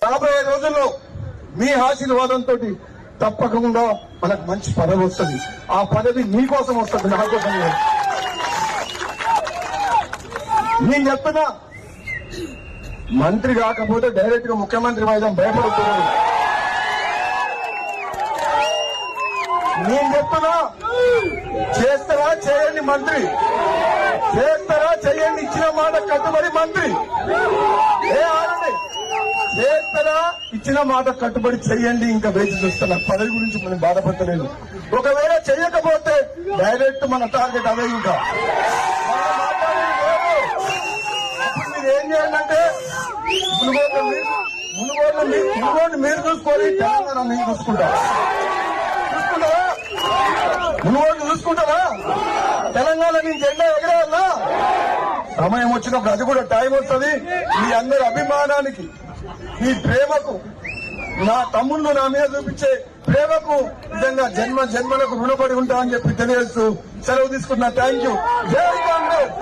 రాబోయే రోజుల్లో మీ ఆశీర్వాదంతో తప్పకుండా మనకు మంచి పదవి వస్తుంది. ఆ పదవి మీకోసం వస్తుంది, నా కోసం కాదు. నేను చెప్తున్నా, మంత్రి కాకపోతే డైరెక్ట్ గా ముఖ్యమంత్రి వైద్యం భయపడుతున్నాడు. నేను చెప్తున్నా, చేస్తారా చేయండి మంత్రి, చేస్తారా చేయండి, ఇచ్చిన మాట కట్టుబడి మంత్రి. చేస్తారా ఇచ్చిన మాట కట్టుబడి చెయ్యండి. ఇంకా వేచి చూస్తున్నా, పదవి గురించి మనం బాధపడలేదు. ఒకవేళ చెయ్యకపోతే డైరెక్ట్ మన టార్గెట్ అదే. ఇంకా మీరు ఏం చేయండి అంటే మునుగోడు మీరు చూసుకోవాలి, తెలంగాణ మీరు చూసుకుంటారా? మునుగోడు చూసుకుంటారా? తెలంగాణ నేను జెండా ఎగరేయాలా? సమయం వచ్చినప్పుడు అది కూడా టైం వస్తుంది. మీ అందరి అభిమానానికి, మీ ప్రేమకు, నా తమ్ముళ్ళు నా మీద చూపించే ప్రేమకు నిజంగా జన్మలకు రుణపడి ఉంటా అని చెప్పి తెలియజేస్తూ సెలవు తీసుకున్నా. Thank you. జై కాంగ్రెస్.